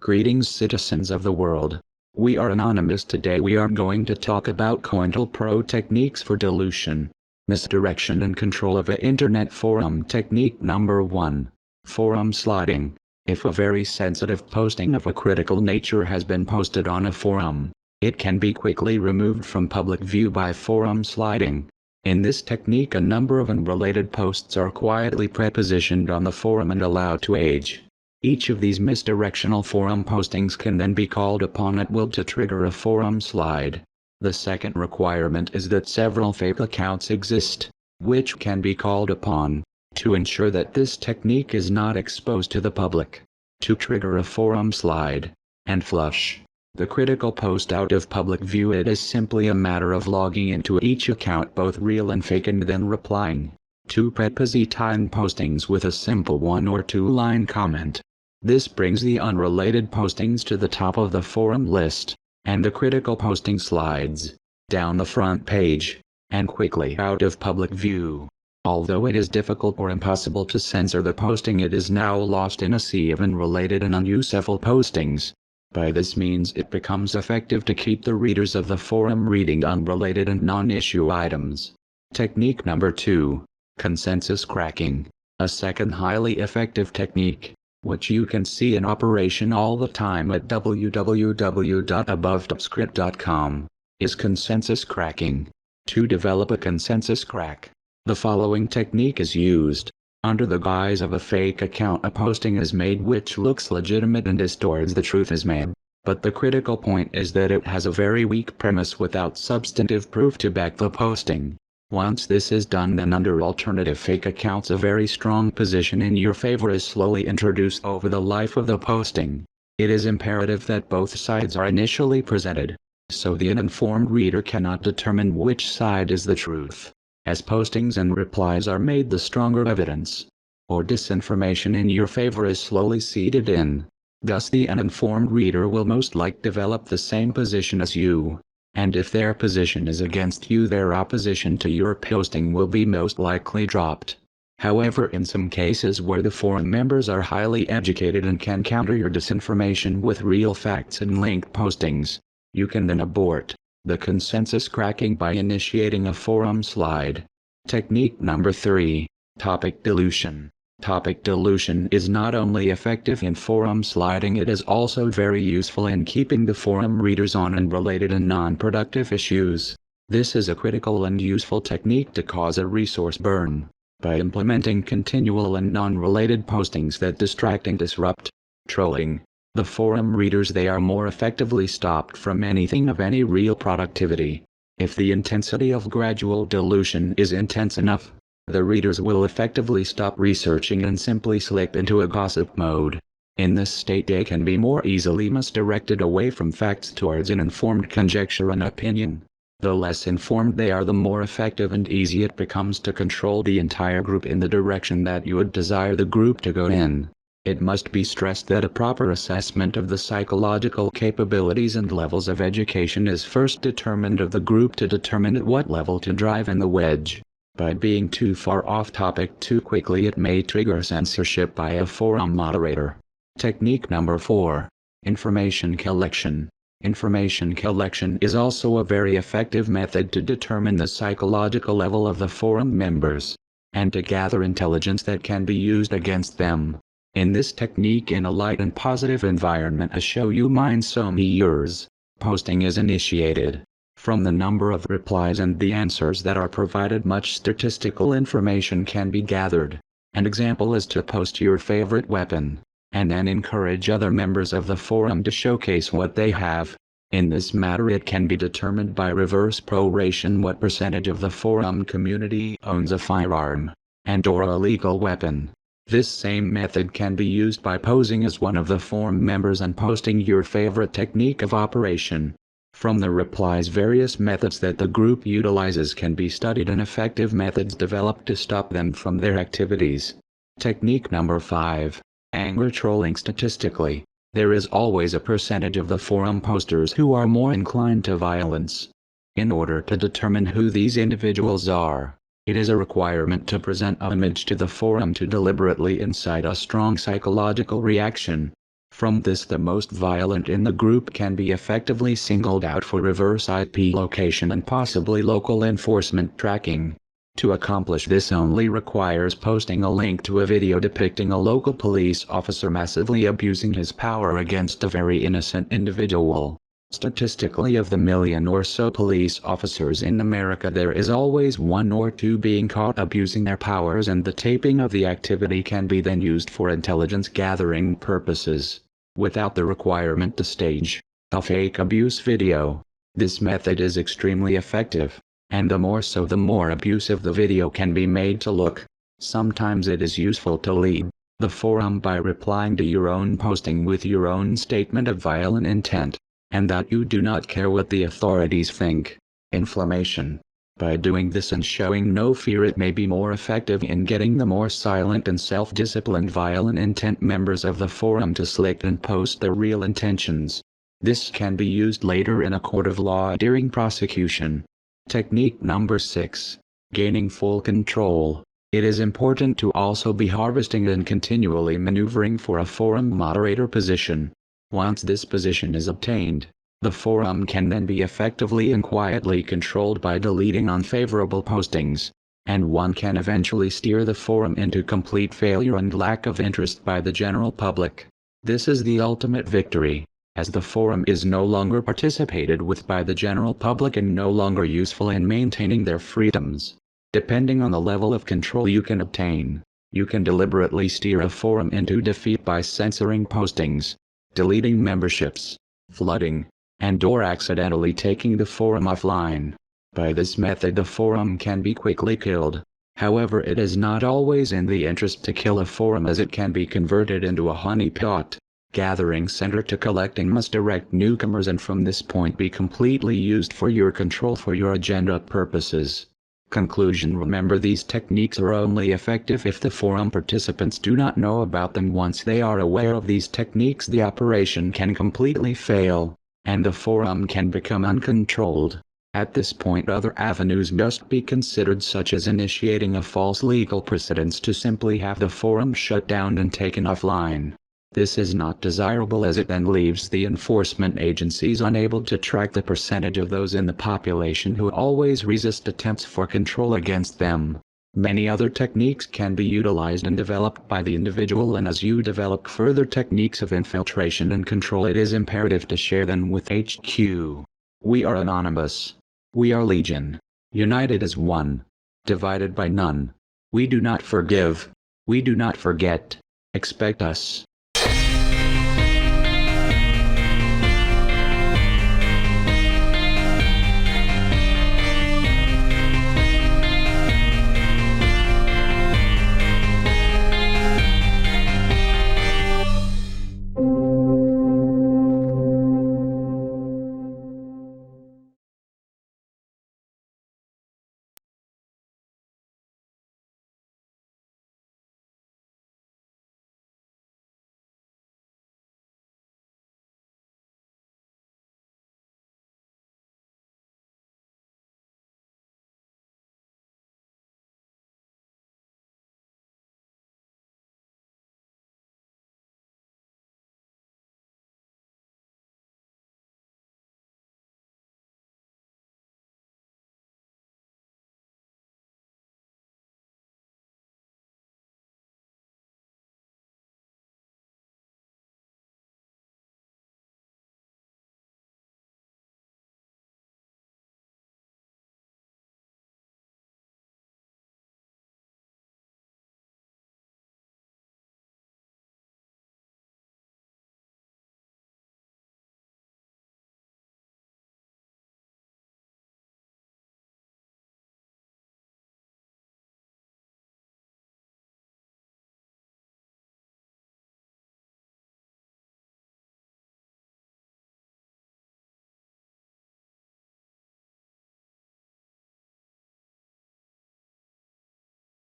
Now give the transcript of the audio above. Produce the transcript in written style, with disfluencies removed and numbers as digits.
Greetings, citizens of the world. We are anonymous. Today we are going to talk about COINTELPRO techniques for dilution, misdirection and control of an internet forum. Technique number 1. Forum sliding. If a very sensitive posting of a critical nature has been posted on a forum, it can be quickly removed from public view by forum sliding. In this technique, a number of unrelated posts are quietly prepositioned on the forum and allowed to age. Each of these misdirectional forum postings can then be called upon at will to trigger a forum slide. The second requirement is that several fake accounts exist, which can be called upon, to ensure that this technique is not exposed to the public. To trigger a forum slide, and flush the critical post out of public view, it is simply a matter of logging into each account, both real and fake, and then replying to prepositioned postings with a simple 1 or 2 line comment. This brings the unrelated postings to the top of the forum list, and the critical posting slides down the front page, and quickly out of public view. Although it is difficult or impossible to censor the posting, it is now lost in a sea of unrelated and unuseful postings. By this means it becomes effective to keep the readers of the forum reading unrelated and non-issue items. Technique number 2. Consensus cracking. A second highly effective technique, which you can see in operation all the time at www.abovetopscript.com, is consensus cracking. To develop a consensus crack, the following technique is used. Under the guise of a fake account, a posting is made which looks legitimate and distorts the truth as made. But the critical point is that it has a very weak premise without substantive proof to back the posting. Once this is done, then under alternative fake accounts, a very strong position in your favor is slowly introduced over the life of the posting. It is imperative that both sides are initially presented, so the uninformed reader cannot determine which side is the truth. As postings and replies are made, the stronger evidence or disinformation in your favor is slowly seeded in. Thus the uninformed reader will most likely develop the same position as you. And if their position is against you, their opposition to your posting will be most likely dropped. However, in some cases where the forum members are highly educated and can counter your disinformation with real facts and linked postings, you can then abort the consensus cracking by initiating a forum slide. Technique number 3. Topic dilution. Topic dilution is not only effective in forum sliding, it is also very useful in keeping the forum readers on unrelated and non-productive issues. This is a critical and useful technique to cause a resource burn, by implementing continual and non-related postings that distract and disrupt trolling the forum readers. They are more effectively stopped from anything of any real productivity. If the intensity of gradual dilution is intense enough, the readers will effectively stop researching and simply slip into a gossip mode. In this state, they can be more easily misdirected away from facts towards an informed conjecture and opinion. The less informed they are, the more effective and easy it becomes to control the entire group in the direction that you would desire the group to go in. It must be stressed that a proper assessment of the psychological capabilities and levels of education is first determined of the group to determine at what level to drive in the wedge. By being too far off topic too quickly, it may trigger censorship by a forum moderator. Technique number 4. Information collection. Information collection is also a very effective method to determine the psychological level of the forum members, and to gather intelligence that can be used against them. In this technique, in a light and positive environment, a show you mind so me yours posting is initiated. From the number of replies and the answers that are provided, much statistical information can be gathered. An example is to post your favorite weapon, and then encourage other members of the forum to showcase what they have. In this matter, it can be determined by reverse proration what percentage of the forum community owns a firearm and/or a legal weapon. This same method can be used by posing as one of the forum members and posting your favorite technique of operation. From the replies, various methods that the group utilizes can be studied and effective methods developed to stop them from their activities. Technique number 5. Anger trolling. Statistically, there is always a percentage of the forum posters who are more inclined to violence. In order to determine who these individuals are, it is a requirement to present an image to the forum to deliberately incite a strong psychological reaction. From this, the most violent in the group can be effectively singled out for reverse IP location and possibly local enforcement tracking. To accomplish this only requires posting a link to a video depicting a local police officer massively abusing his power against a very innocent individual. Statistically, of the million or so police officers in America, there is always one or two being caught abusing their powers, and the taping of the activity can be then used for intelligence gathering purposes, without the requirement to stage a fake abuse video. This method is extremely effective, and the more so the more abusive the video can be made to look. Sometimes it is useful to lead the forum by replying to your own posting with your own statement of violent intent, and that you do not care what the authorities think. Inflammation. By doing this and showing no fear, it may be more effective in getting the more silent and self-disciplined violent intent members of the forum to select and post their real intentions. This can be used later in a court of law during prosecution. Technique number 6. Gaining full control. It is important to also be harvesting and continually maneuvering for a forum moderator position. Once this position is obtained, the forum can then be effectively and quietly controlled by deleting unfavorable postings, and one can eventually steer the forum into complete failure and lack of interest by the general public. This is the ultimate victory, as the forum is no longer participated with by the general public and no longer useful in maintaining their freedoms. Depending on the level of control you can obtain, you can deliberately steer a forum into defeat by censoring postings, deleting memberships, flooding, and/or accidentally taking the forum offline. By this method, the forum can be quickly killed. However, it is not always in the interest to kill a forum, as it can be converted into a honeypot gathering center to collect and misdirect newcomers, and from this point be completely used for your control for your agenda purposes. Conclusion: remember, these techniques are only effective if the forum participants do not know about them. Once they are aware of these techniques, the operation can completely fail, and the forum can become uncontrolled. At this point, other avenues must be considered, such as initiating a false legal precedent to simply have the forum shut down and taken offline. This is not desirable, as it then leaves the enforcement agencies unable to track the percentage of those in the population who always resist attempts for control against them. Many other techniques can be utilized and developed by the individual, and as you develop further techniques of infiltration and control, it is imperative to share them with HQ. We are anonymous. We are legion. United as one. Divided by none. We do not forgive. We do not forget. Expect us.